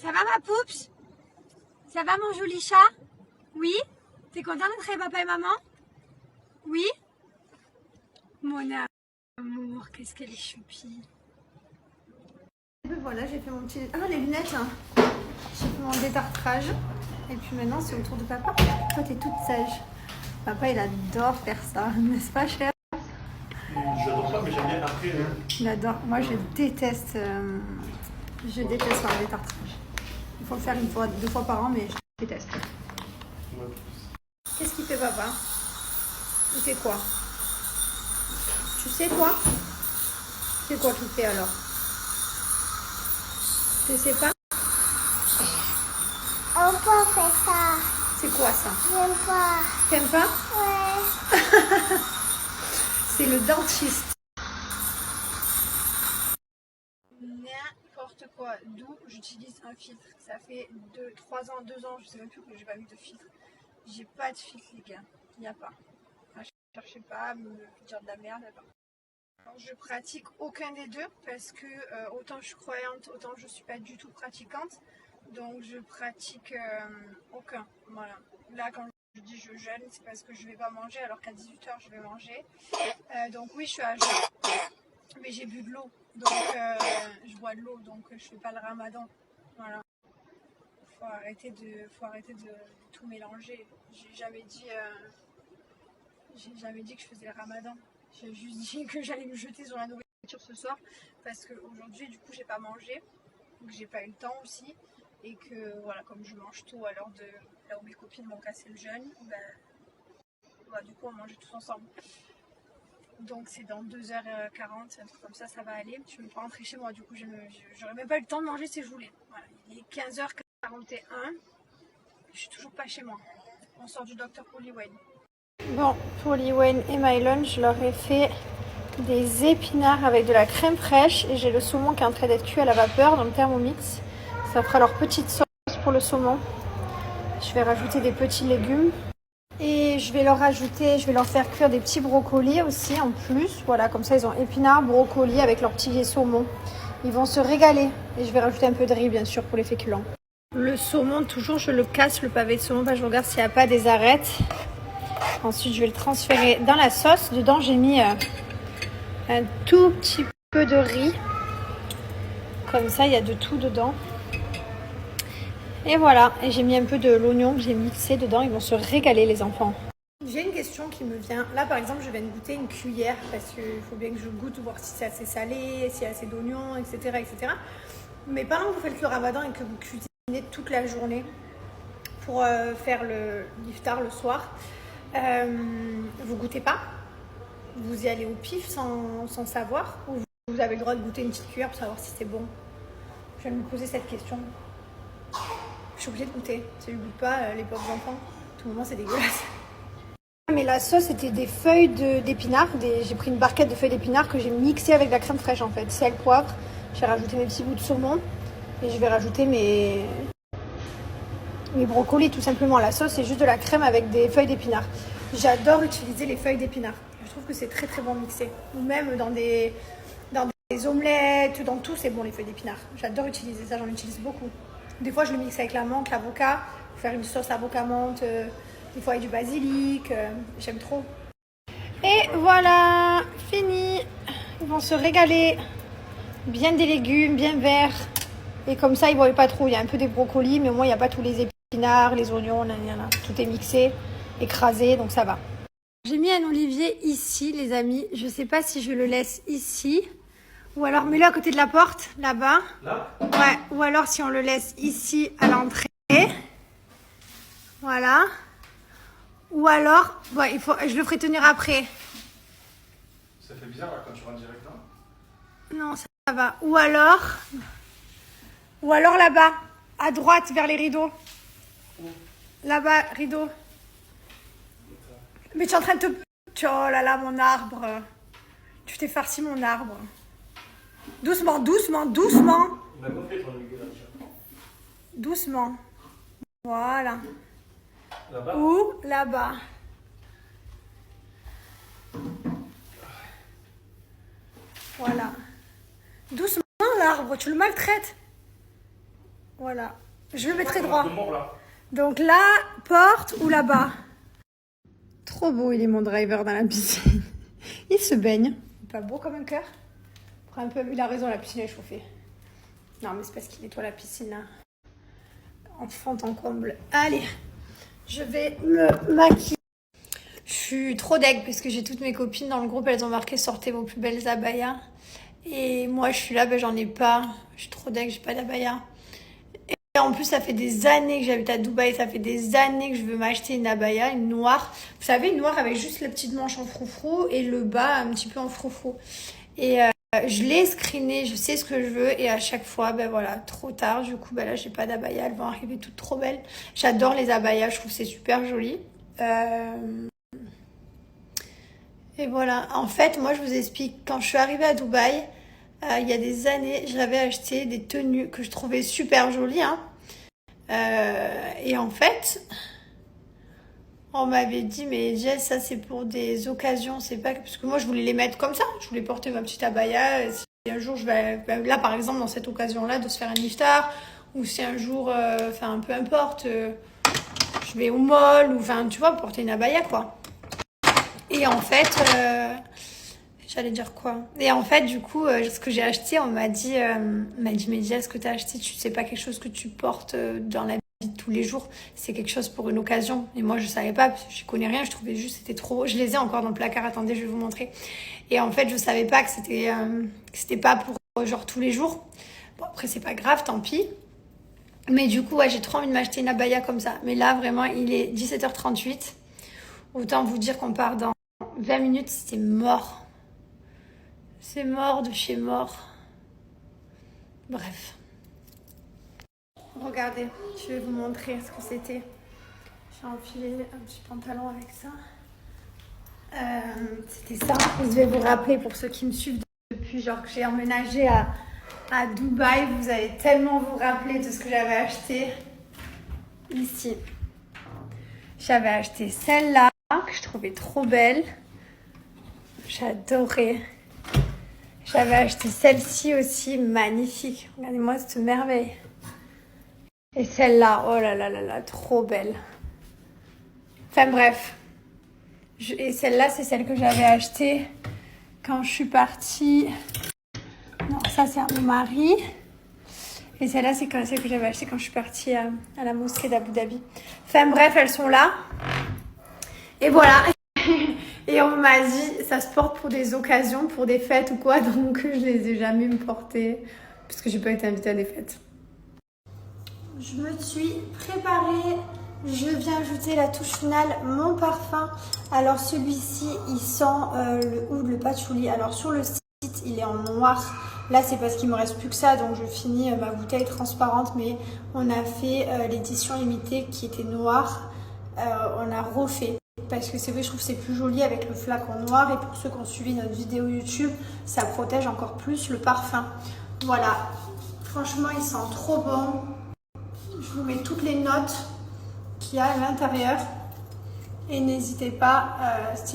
Ça va ma poups? Ça va mon joli chat? Oui? T'es content d'être avec papa et maman? Oui? Mon amour, qu'est-ce qu'elle est choupie. Voilà, j'ai fait mon petit... Ah, les lunettes hein. J'ai fait mon détartrage. Et puis maintenant, c'est au tour de papa. Toi, t'es toute sage. Papa, il adore faire ça, n'est-ce pas, cher? J'adore pas, mais j'aime bien après. Il adore. Moi, je déteste faire le détartrage. Il faut le faire une fois, 2 fois par an, mais je déteste. Ouais. Qu'est-ce qu'il fait, papa? Il fait quoi? Tu sais, toi? C'est quoi qu'il fait alors? Tu sais pas? On peut faire ça. C'est quoi ça? J'aime pas. T'aimes pas? Ouais. C'est le dentiste. N'importe quoi, d'où j'utilise un filtre. Ça fait 3 ans, 2 ans, je sais même plus que j'ai pas mis de filtre. J'ai pas de filtre les gars, il n'y a pas. Enfin, je cherchais pas à me dire de la merde. Alors, je pratique aucun des deux parce que autant je suis croyante, autant je suis pas du tout pratiquante. Donc je pratique aucun. Voilà. Là quand je dis je jeûne, c'est parce que je vais pas manger alors qu'à 18h je vais manger. Donc oui je suis à jeûne. Mais j'ai bu de l'eau. Donc je bois de l'eau, donc je fais pas le ramadan. Voilà. Faut arrêter de tout mélanger. J'ai jamais dit que je faisais le ramadan. J'ai juste dit que j'allais me jeter sur la nourriture ce soir parce qu'aujourd'hui du coup j'ai pas mangé, donc j'ai pas eu le temps aussi et que voilà comme je mange tôt à l'heure de là où mes copines m'ont cassé le jeûne, bah, du coup on mangeait tous ensemble. Donc c'est dans 2h40, un truc comme ça, ça va aller. Je ne vais pas rentrer chez moi, du coup j'aurais même pas eu le temps de manger si je voulais. Voilà. Il est 15h41, je suis toujours pas chez moi. On sort du docteur Polly Wayne. Bon, pour Lee Wayne et my lunch, je leur ai fait des épinards avec de la crème fraîche et j'ai le saumon qui est en train d'être cuit à la vapeur dans le Thermomix. Ça fera leur petite sauce pour le saumon. Je vais rajouter des petits légumes et je vais leur faire cuire des petits brocolis aussi en plus. Voilà, comme ça ils ont épinards, brocolis avec leur petit saumon. Ils vont se régaler et je vais rajouter un peu de riz bien sûr pour les féculents. Le saumon, toujours je le casse le pavé de saumon, je regarde s'il n'y a pas des arêtes. Ensuite, je vais le transférer dans la sauce. Dedans, j'ai mis un tout petit peu de riz. Comme ça, il y a de tout dedans. Et voilà. Et j'ai mis un peu de l'oignon que j'ai mixé dedans. Ils vont se régaler, les enfants. J'ai une question qui me vient. Là, par exemple, je viens de goûter une cuillère parce qu'il faut bien que je goûte, voir si c'est assez salé, s'il y a assez d'oignons, etc., etc. Mais pendant que vous faites le ramadan et que vous cuisinez toute la journée pour faire l'iftar le soir, vous goûtez pas? Vous y allez au pif sans savoir? Ou vous avez le droit de goûter une petite cuillère pour savoir si c'est bon? Je viens de me poser cette question. Je suis obligée de goûter. Si je ne goûte pas, les pauvres enfants, tout le moment c'est dégueulasse. Mais la sauce c'était des feuilles d'épinards. J'ai pris une barquette de feuilles d'épinards que j'ai mixé avec de la crème fraîche en fait. Sel, poivre. J'ai rajouté mes petits bouts de saumon. Et je vais rajouter mes brocolis tout simplement. La sauce c'est juste de la crème avec des feuilles d'épinards. J'adore utiliser les feuilles d'épinards. Je trouve que c'est très très bon mixé. Ou même dans des omelettes, dans tout c'est bon les feuilles d'épinards. J'adore utiliser ça, j'en utilise beaucoup. Des fois je le mixe avec la menthe, l'avocat, pour faire une sauce avocat menthe, des fois avec du basilic, j'aime trop. Et voilà, fini. Ils vont se régaler. Bien des légumes, bien verts. Et comme ça ils ne voient pas trop, il y a un peu des brocolis, mais au moins il n'y a pas tous les épinards, les oignons, tout est mixé, écrasé, donc ça va. J'ai mis un olivier ici, les amis. Je sais pas si je le laisse ici. Ou alors mets-le à côté de la porte, là-bas. Là? Ouais. Ou alors si on le laisse ici à l'entrée. Voilà. Ou alors, bon, je le ferai tenir après. Ça fait bizarre là quand tu rentres direct là. Non, ça va. Ou alors là-bas, à droite, vers les rideaux. Là-bas, rideau. Mais tu es en train de te... Oh là là, mon arbre. Tu t'es farci mon arbre. Doucement, doucement, doucement. On a compris ton régulation. Doucement. Voilà. Là-bas? Ou là-bas. Voilà. Doucement l'arbre, tu le maltraites. Voilà. Je le mettrai droit. Le mort, là. Donc là, porte ou là-bas? Trop beau, il est mon driver dans la piscine. Il se baigne. Pas beau comme un cœur. Prends un peu. Il a raison, la piscine est chauffée. Non, mais c'est parce qu'il nettoie la piscine là. En fond en comble. Allez, je vais me maquiller. Je suis trop deg parce que j'ai toutes mes copines dans le groupe, elles ont marqué sortez vos plus belles abayas. Et moi je suis là, j'en ai pas. Je suis trop deg, j'ai pas d'abaya. Et en plus ça fait des années que j'habite à Dubaï, ça fait des années que je veux m'acheter une abaya, une noire. Vous savez, une noire avec juste la petite manche en froufrou et le bas un petit peu en froufrou. Et je l'ai screené, je sais ce que je veux et à chaque fois, ben voilà, trop tard. Du coup, ben là, j'ai pas d'abaya, elles vont arriver toutes trop belles. J'adore les abayas, je trouve que c'est super joli. Et voilà, en fait, moi, je vous explique. Quand je suis arrivée à Dubaï, il y a des années, j'avais acheté des tenues que je trouvais super jolies. Hein. Et en fait, on m'avait dit, mais Jess, ça c'est pour des occasions, c'est pas... Parce que moi, je voulais les mettre comme ça. Je voulais porter ma petite abaya. Si un jour, je vais... Là, par exemple, dans cette occasion-là, de se faire un iftar, ou si un jour, enfin, peu importe, je vais au mall, ou enfin, tu vois, porter une abaya, quoi. Et en fait, j'allais dire quoi? Et en fait, du coup, ce que j'ai acheté, on m'a dit, mais Jess, ce que tu as acheté, tu sais pas quelque chose que tu portes dans la vie de tous les jours, c'est quelque chose pour une occasion. Et moi, je savais pas, parce que je connais rien, je trouvais juste c'était trop. Je les ai encore dans le placard, attendez, je vais vous montrer. Et en fait, je savais pas que c'était pas pour genre tous les jours. Bon, après, c'est pas grave, tant pis. Mais du coup, ouais, j'ai trop envie de m'acheter une abaya comme ça. Mais là, vraiment, il est 17h38. Autant vous dire qu'on part dans 20 minutes, c'est mort. C'est mort de chez mort. Bref. Regardez, je vais vous montrer ce que c'était. J'ai enfilé un petit pantalon avec ça. C'était ça. Je vais vous rappeler pour ceux qui me suivent depuis genre que j'ai emménagé à Dubaï. Vous allez tellement vous rappeler de ce que j'avais acheté ici. J'avais acheté celle-là que je trouvais trop belle. J'adorais. J'avais acheté celle-ci aussi, magnifique. Regardez-moi cette merveille. Et celle-là, oh là là là là, trop belle. Enfin bref. Et celle-là, c'est celle que j'avais achetée quand je suis partie. Non, ça c'est à mon mari. Et celle-là, c'est celle que j'avais achetée quand je suis partie à la mosquée d'Abu Dhabi. Enfin bref, elles sont là. Et voilà. Et on m'a dit, ça se porte pour des occasions, pour des fêtes ou quoi. Donc je les ai jamais portées parce que j'ai pas été invitée à des fêtes. Je me suis préparée. Je viens ajouter la touche finale, mon parfum. Alors celui-ci, il sent le oud, le patchouli. Alors sur le site, il est en noir. Là, c'est parce qu'il me reste plus que ça, donc je finis ma bouteille transparente. Mais on a fait l'édition limitée qui était noire. On a refait. Parce que c'est vrai, je trouve que c'est plus joli avec le flacon noir. Et pour ceux qui ont suivi notre vidéo YouTube, ça protège encore plus le parfum. Voilà. Franchement, il sent trop bon. Je vous mets toutes les notes qu'il y a à l'intérieur. Et n'hésitez pas,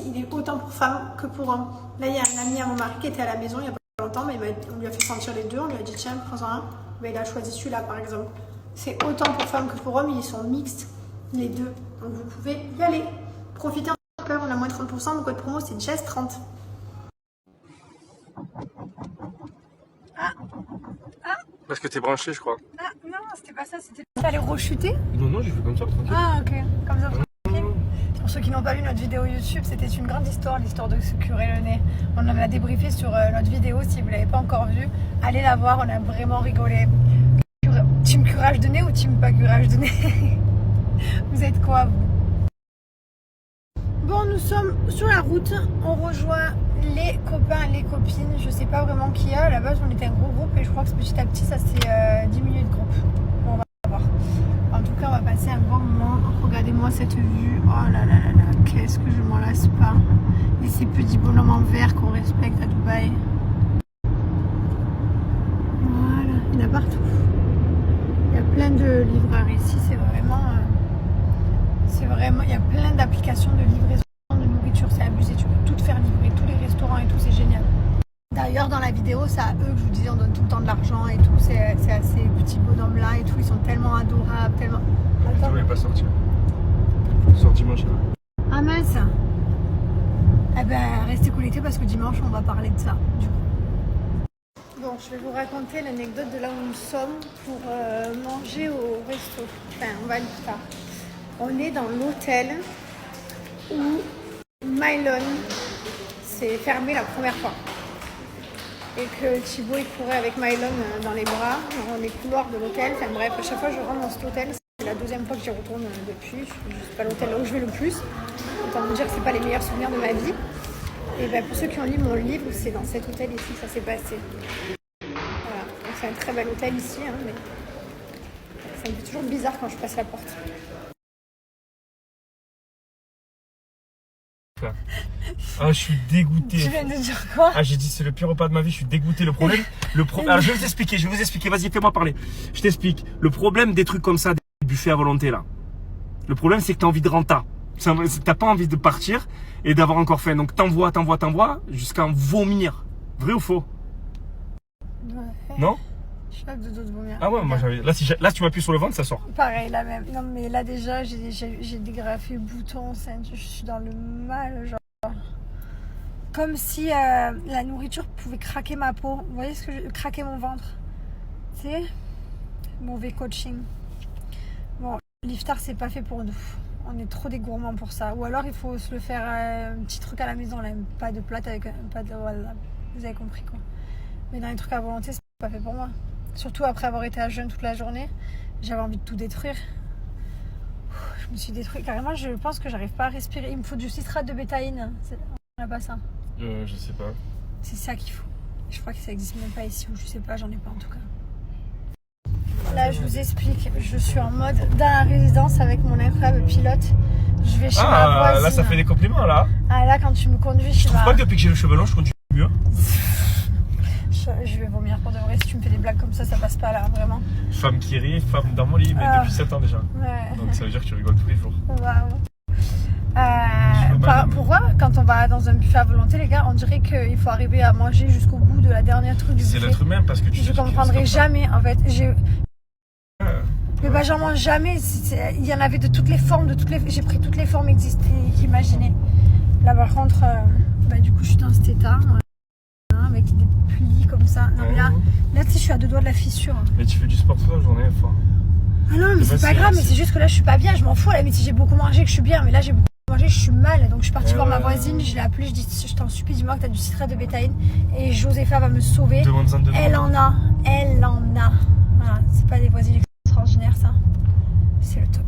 il est autant pour femmes que pour hommes. Là, il y a un ami à mon mari qui était à la maison il n'y a pas longtemps, mais on lui a fait sentir les deux. On lui a dit, tiens, prends-en un. Mais il a choisi celui-là, par exemple. C'est autant pour femmes que pour hommes. Ils sont mixtes, les deux. Donc, vous pouvez y aller. Profitez en tout cas, on a moins de 30%. Mon code promo, c'est Jess30. Parce que t'es branché, je crois. Ah, non, c'était pas ça, c'était... Ça allait rechuter? Non, non, j'ai fait comme ça, tranquille. Ah, ok. Comme ça, tranquille. Pour ceux qui n'ont pas vu notre vidéo YouTube, c'était une grande histoire, l'histoire de se curer le nez. On en a débriefé sur notre vidéo, si vous ne l'avez pas encore vue. Allez la voir, on a vraiment rigolé. Team curage de nez ou team pas curage de nez? Vous êtes quoi, vous? Bon, nous sommes sur la route, on rejoint les copains, les copines, je sais pas vraiment qui y a, à la base on était un gros groupe et je crois que petit à petit ça s'est diminué de groupe. Bon, on va voir. En tout cas, on va passer un bon moment. Regardez-moi cette vue, oh là là là là, qu'est-ce que je m'en lasse pas. Et ces petits bonhommes en verre qu'on respecte à Dubaï. Voilà, il y en a partout. Il y a plein de livreurs ici, c'est vraiment, il y a plein d'applications de livraison de nourriture, c'est abusé, tu peux tout te faire livrer, tous les restaurants et tout, c'est génial. D'ailleurs, dans la vidéo, c'est à eux que je vous disais, on donne tout le temps de l'argent et tout. C'est à ces petits bonhommes-là et tout. Ils sont tellement adorables, tellement... Attends. Il n'est pas sorti. Sort dimanche là. Ah mince. Eh ben, restez connectés parce que dimanche, on va parler de ça. Du coup. Bon, je vais vous raconter l'anecdote de là où nous sommes pour manger au resto. Enfin, on va aller plus tard. On est dans l'hôtel où Mylon s'est fermé la première fois. Et que Thibaut il courait avec Mylon dans les bras, dans les couloirs de l'hôtel. Enfin bref, à chaque fois que je rentre dans cet hôtel, c'est la deuxième fois que j'y retourne depuis. C'est pas l'hôtel là où je vais le plus. Autant vous dire que c'est pas les meilleurs souvenirs de ma vie. Et ben pour ceux qui ont lu mon livre, c'est dans cet hôtel ici que ça s'est passé. Voilà, donc c'est un très bel hôtel ici, hein, mais ça me fait toujours bizarre quand je passe la porte. Ah, je suis dégoûté. Tu viens de dire quoi? Ah, j'ai dit c'est le pire repas de ma vie, je suis dégoûté. Le problème, alors je vais vous expliquer, vas-y, fais-moi parler. Je t'explique. Le problème des trucs comme ça, des buffets à volonté là. Le problème, c'est que t'as envie de renta. T'as pas envie de partir et d'avoir encore faim. Donc t'envoies jusqu'à en vomir. Vrai ou faux? Ouais. Non? Je suis pas de dos de vomir. Ah ouais, moi j'avais. Là, si tu m'appuies sur le ventre, ça sort. Pareil, là même. Non, mais là déjà, j'ai dégrafé boutons, je suis dans le mal, genre. Comme si la nourriture pouvait craquer ma peau. Vous voyez craquer mon ventre. Tu sais? Mauvais coaching. Bon, l'iftar, c'est pas fait pour nous. On est trop des gourmands pour ça. Ou alors, il faut se le faire un petit truc à la maison, là. Pas de plate avec pas de. Voilà. Vous avez compris quoi. Mais dans les trucs à volonté, c'est pas fait pour moi. Surtout après avoir été à jeûne toute la journée, j'avais envie de tout détruire. Je me suis détruite. Carrément, je pense que j'arrive pas à respirer. Il me faut du citrate de bétaïne. On n'a pas ça. Je sais pas. C'est ça qu'il faut. Je crois que ça existe même pas ici, ou je sais pas, j'en ai pas en tout cas. Là, je vous explique. Je suis en mode dans la résidence avec mon incroyable pilote. Je vais chez ma voisine. Là, ça fait des compliments là. Ah là, quand tu me conduis Je chez trouve pas que depuis que j'ai le cheveu long, je conduis mieux. Je vais vomir pour de vrai. Si tu me fais des blagues comme ça passe pas là, vraiment. Femme qui rit, femme dans mon lit, mais depuis 7 ans déjà. Ouais. Donc ça veut dire que tu rigoles tous les jours. Waouh. Pourquoi quand on va dans un buffet à volonté, les gars, on dirait qu'il faut arriver à manger jusqu'au bout de la dernière truc du buffet. C'est l'être humain parce que tu Je comprendrai jamais en fait. Mais bah j'en mange jamais. Il y en avait de toutes les formes, j'ai pris toutes les formes imaginées. Là par contre, du coup je suis dans cet état. Avec des plis comme ça. Non, mais là tu sais, je suis à deux doigts de la fissure. Mais tu fais du sport toute la journée, fois. Ah non, mais c'est pas grave, mais c'est juste que là je suis pas bien, je m'en fous. Là, mais si j'ai beaucoup mangé, que je suis bien, mais là j'ai beaucoup mangé, je suis mal. Donc je suis partie voir ma voisine, je l'ai appelée, je dis je t'en supplie, dis-moi que t'as du citrate de bétaïne. Et Josepha va me sauver. Elle en a. Voilà, c'est pas des voisines extraordinaires ça. C'est le top.